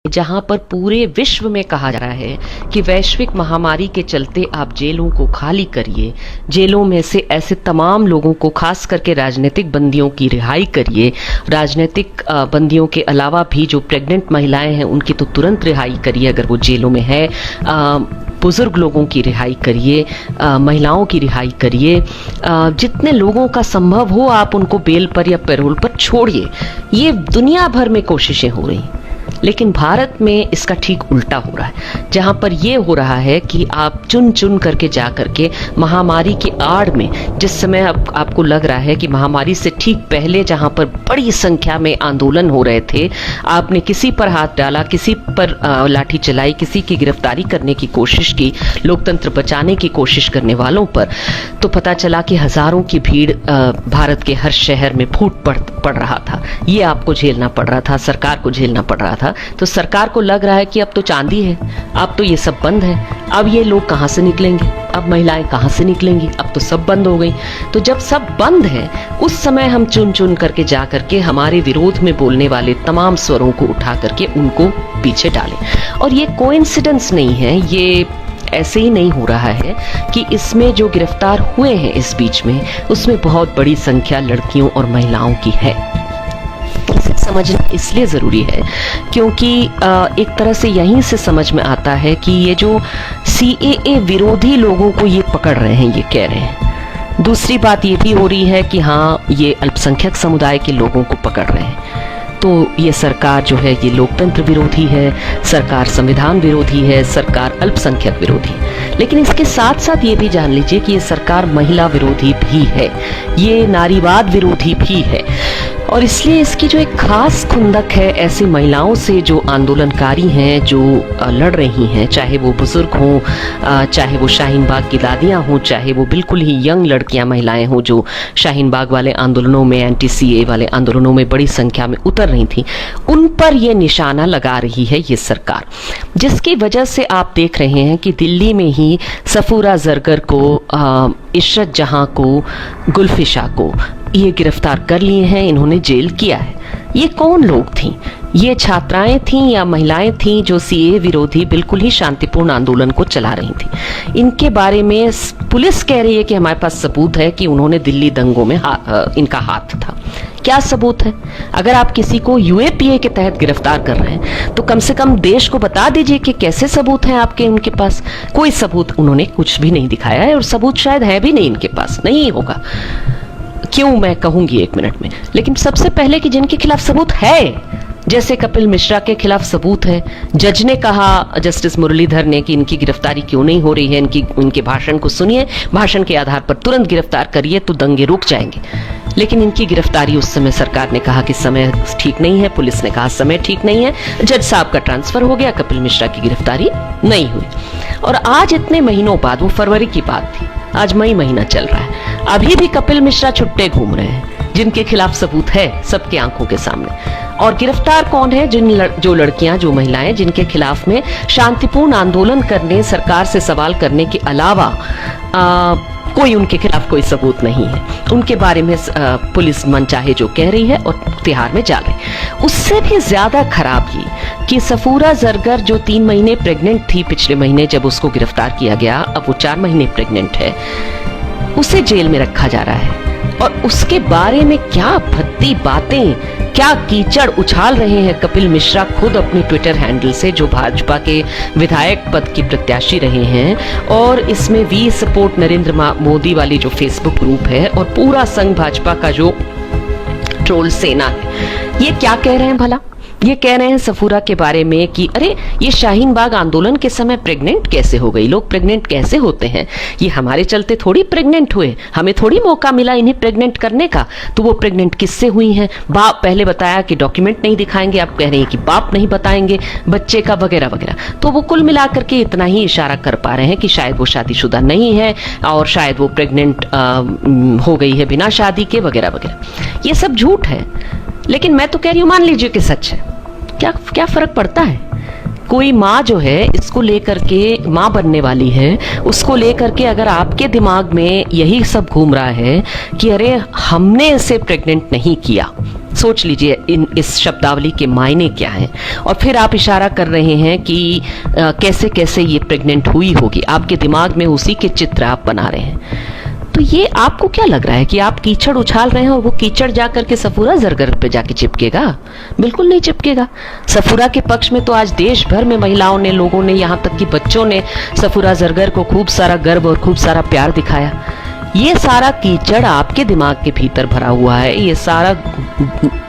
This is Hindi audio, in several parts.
जहां पर पूरे विश्व में कहा जा रहा है कि वैश्विक महामारी के चलते आप जेलों को खाली करिए, जेलों में से ऐसे तमाम लोगों को, खास करके राजनीतिक बंदियों की रिहाई करिए। राजनीतिक बंदियों के अलावा भी जो प्रेग्नेंट महिलाएं हैं उनकी तो तुरंत रिहाई करिए अगर वो जेलों में है। बुजुर्ग लोगों की रिहाई करिए, महिलाओं की रिहाई करिए। जितने लोगों का संभव हो आप उनको बेल पर या पैरोल पर छोड़िए। ये दुनिया भर में कोशिशें हो रही, लेकिन भारत में इसका ठीक उल्टा हो रहा है, जहां पर यह हो रहा है कि आप चुन चुन करके जा करके महामारी की आड़ में, जिस समय आपको लग रहा है कि महामारी से ठीक पहले जहां पर बड़ी संख्या में आंदोलन हो रहे थे, आपने किसी पर हाथ डाला, किसी पर लाठी चलाई, किसी की गिरफ्तारी करने की कोशिश की, लोकतंत्र बचाने की कोशिश करने वालों पर, तो पता चला कि हजारों की भीड़ भारत के हर शहर में फूट पड़ रहा था। ये आपको झेलना पड़ रहा था, सरकार को झेलना पड़ रहा था। तो सरकार को लग रहा है कि अब तो चांदी है, अब तो ये सब बंद है, अब ये लोग कहां से निकलेंगे, अब महिलाएं कहां से निकलेंगी, अब तो सब बंद हो गई। तो जब सब बंद है उस समय हम चुन चुन करके जा करके हमारे विरोध में बोलने वाले तमाम स्वरों को उठा करके उनको पीछे डालें। और ये कोइंसिडेंस नहीं है, ये ऐसे ही नहीं हो रहा है कि इसमें जो गिरफ्तार हुए हैं इस बीच में, उसमें बहुत बड़ी संख्या लड़कियों और महिलाओं की है। इसे समझना इसलिए ज़रूरी है क्योंकि एक तरह से यहीं से समझ में आता है कि ये जो CAA विरोधी लोगों को ये पकड़ रहे हैं, ये कह रहे हैं। दूसरी बात ये भी हो रही है कि हाँ, ये अल्पसंख्यक समुदाय के लोगों को पकड़ रहे हैं। तो ये सरकार जो है ये लोकतंत्र विरोधी है, सरकार संविधान विरोधी है, सरकार अल्पसंख्यक विरोधी है। लेकिन इसके साथ साथ ये भी जान लीजिए कि ये सरकार महिला विरोधी भी है, ये नारीवाद विरोधी भी है। और इसलिए इसकी जो एक खास खुंदक है ऐसी महिलाओं से जो आंदोलनकारी हैं, जो लड़ रही हैं, चाहे वो बुजुर्ग हों, चाहे वो शाहीन बाग की दादियाँ हों, चाहे वो बिल्कुल ही यंग लड़कियां महिलाएं हों जो शाहीन बाग वाले आंदोलनों में, एंटी CAA वाले आंदोलनों में बड़ी संख्या में उतर रही थी, उन पर ये निशाना लगा रही है ये सरकार। जिसकी वजह से आप देख रहे हैं कि दिल्ली में ही सफूरा जरगर को, इशरत जहां को, गुलफिशा को ये गिरफ्तार कर लिए हैं, इन्होंने जेल किया है। ये कौन लोग थीं? ये छात्राएं थीं या महिलाएं थीं जो CAA विरोधी बिल्कुल ही शांतिपूर्ण आंदोलन को चला रही थीं। इनके बारे में पुलिस कह रही है कि हमारे पास सबूत है कि उन्होंने दिल्ली दंगों में इनका हाथ था। क्या सबूत है? अगर आप किसी को UAPA के तहत गिरफ्तार कर रहे हैं तो कम से कम देश को बता दीजिए कि कैसे सबूत हैं आपके। उनके पास कोई सबूत उन्होंने कुछ भी नहीं दिखाया है, और सबूत शायद है भी नहीं इनके पास, नहीं होगा। क्यों, मैं कहूंगी एक मिनट में। लेकिन सबसे पहले कि जिनके खिलाफ सबूत है, जैसे कपिल मिश्रा के खिलाफ सबूत है, जज ने कहा, जस्टिस मुरलीधर ने, कि इनकी गिरफ्तारी क्यों नहीं हो रही है, इनके भाषण को सुनिए, भाषण के आधार पर तुरंत गिरफ्तार करिए तो दंगे रुक जाएंगे। लेकिन इनकी गिरफ्तारी उस समय सरकार ने कहा कि समय ठीक नहीं है, पुलिस ने कहा समय ठीक नहीं है, जज साहब का ट्रांसफर हो गया, कपिल मिश्रा की गिरफ्तारी नहीं हुई। और आज इतने महीनों बाद, वो फरवरी की बात थी, आज मई महीना चल रहा है, अभी भी कपिल मिश्रा छुट्टे घूम रहे हैं, जिनके खिलाफ सबूत है सबके आंखों के सामने। और गिरफ्तार कौन है? जो लड़कियां, जो महिलाएं जिनके खिलाफ में शांतिपूर्ण आंदोलन करने, सरकार से सवाल करने के अलावा कोई उनके खिलाफ कोई सबूत नहीं है। उनके बारे में पुलिस मनचाहे जो कह रही है और तिहाड़ में जा रही है। उससे भी ज्यादा खराब ये कि सफूरा जरगर जो 3 महीने प्रेग्नेंट थी पिछले महीने जब उसको गिरफ्तार किया गया, अब वो 4 महीने प्रेग्नेंट है, उसे जेल में रखा जा रहा है। और उसके बारे में क्या भद्दी बातें, क्या कीचड़ उछाल रहे हैं कपिल मिश्रा खुद अपने ट्विटर हैंडल से, जो भाजपा के विधायक पद की प्रत्याशी रहे हैं। और इसमें वी सपोर्ट नरेंद्र मोदी वाली जो फेसबुक ग्रुप है और पूरा संघ भाजपा का जो ट्रोल सेना है, ये क्या कह रहे हैं भला? ये कह रहे हैं सफूरा के बारे में कि अरे ये शाहीन बाग आंदोलन के समय प्रेग्नेंट कैसे हो गई, लोग प्रेग्नेंट कैसे होते हैं, ये हमारे चलते थोड़ी प्रेग्नेंट हुए, हमें थोड़ी मौका मिला इन्हें प्रेग्नेंट करने का, तो वो प्रेग्नेंट किससे हुई हैं? बाप पहले बताया कि डॉक्यूमेंट नहीं दिखाएंगे, आप कह रहे हैं कि बाप नहीं बताएंगे बच्चे का, वगैरह वगैरह। तो वो कुल मिलाकर के इतना ही इशारा कर पा रहे हैं कि शायद वो शादीशुदा नहीं है और शायद वो प्रेग्नेंट हो गई है बिना शादी के, वगैरह वगैरह। ये सब झूठ है। लेकिन मैं तो कह रही हूं, मान लीजिए कि सच है, क्या फर्क पड़ता है? कोई माँ जो है इसको लेकर के, माँ बनने वाली है, उसको लेकर के अगर आपके दिमाग में यही सब घूम रहा है कि अरे हमने इसे प्रेग्नेंट नहीं किया, सोच लीजिए इस शब्दावली के मायने क्या हैं। और फिर आप इशारा कर रहे हैं कि कैसे कैसे ये प्रेग्नेंट हुई होगी, आपके दिमाग में उसी के चित्र आप बना रहे हैं। तो ये आपको क्या लग रहा है कि आप कीचड़ उछाल रहे हैं और वो कीचड़ जाकर के सफूरा जरगर पे जाके चिपकेगा? बिल्कुल नहीं चिपकेगा। सफूरा के पक्ष में तो आज देश भर में महिलाओं ने, लोगों ने, यहाँ तक कि बच्चों ने सफूरा जरगर को खूब सारा गर्व और खूब सारा प्यार दिखाया। ये सारा कीचड़ आपके दिमाग के भीतर भरा हुआ है, ये सारा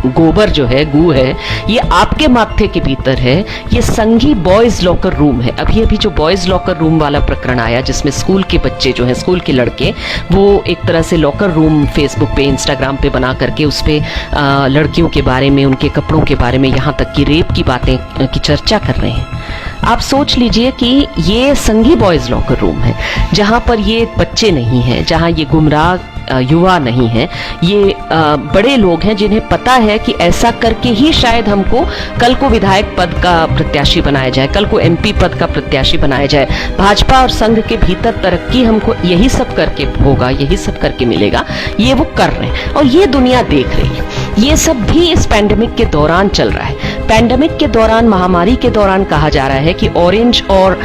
गोबर जो है, गू है, ये आपके माथे के भीतर है। ये संघी बॉयज लॉकर रूम है। अभी अभी जो बॉयज लॉकर रूम वाला प्रकरण आया, जिसमें स्कूल के बच्चे जो हैं, स्कूल के लड़के, वो एक तरह से लॉकर रूम फेसबुक पे, इंस्टाग्राम पे बना करके उस पे लड़कियों के बारे में, उनके कपड़ों के बारे में, यहाँ तक कि रेप की बातें की चर्चा कर रहे हैं। आप सोच लीजिए कि ये संघी बॉयज लॉकर रूम है, जहाँ पर ये बच्चे नहीं हैं, जहाँ ये गुमराह युवा नहीं है, ये बड़े लोग हैं जिन्हें पता है कि ऐसा करके ही शायद हमको कल को विधायक पद का प्रत्याशी बनाया जाए, कल को एमपी पद का प्रत्याशी बनाया जाए। भाजपा और संघ के भीतर तरक्की हमको यही सब करके होगा, यही सब करके मिलेगा। ये वो कर रहे हैं और ये दुनिया देख रही है। ये सब भी इस पैंडेमिक के दौरान चल रहा है। पैंडेमिक के दौरान, महामारी के दौरान कहा जा रहा है कि ऑरेंज और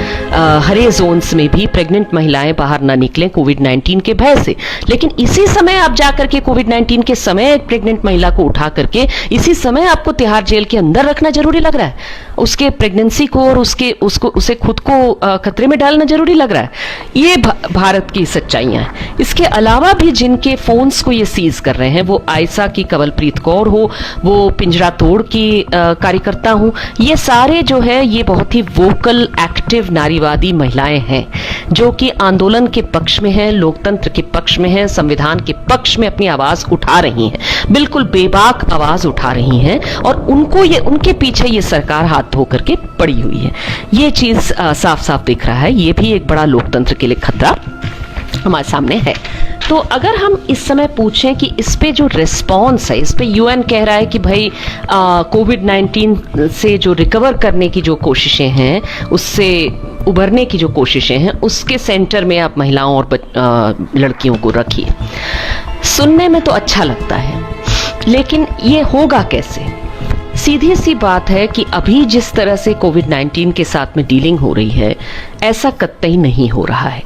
हरे जोन्स में भी प्रेग्नेंट महिलाएं बाहर ना निकलें कोविड-19 के भय से। लेकिन इसी समय आप जाकर के कोविड-19 के समय एक प्रेग्नेंट महिला को उठा करके इसी समय आपको तिहाड़ जेल के अंदर रखना जरूरी लग रहा है। उसके प्रेगनेंसी को और उसे खुद को खतरे में डालना जरूरी लग रहा है। ये भारत की सच्चाइयां हैं। इसके अलावा भी जिनके फोन्स को ये सीज कर रहे हैं, वो आयशा की कवलप्रीत कौर हो, वो पिंजरा तोड़ की कार्यकर्ता हो, ये सारे जो है ये बहुत ही वोकल एक्टिव नारीवादी महिलाएं हैं जो कि आंदोलन के पक्ष में हैं, लोकतंत्र के पक्ष में हैं, संविधान के पक्ष में अपनी आवाज उठा रही हैं, बिल्कुल बेबाक आवाज उठा रही हैं। और उनके पीछे ये सरकार हाथ धो करके पड़ी हुई है। ये चीज साफ साफ दिख रहा है। ये भी एक बड़ा लोकतंत्र के लिए खतरा हमारे सामने है। तो अगर हम इस समय पूछें कि इस पे जो रिस्पॉन्स है, इस पे यूएन कह रहा है कि भाई कोविड-19 से जो रिकवर करने की जो कोशिशें हैं, उससे उभरने की जो कोशिशें हैं, उसके सेंटर में आप महिलाओं और लड़कियों को रखिए। सुनने में तो अच्छा लगता है, लेकिन ये होगा कैसे? सीधी सी बात है कि अभी जिस तरह से कोविड-19 के साथ में डीलिंग हो रही है, ऐसा कतई नहीं हो रहा है।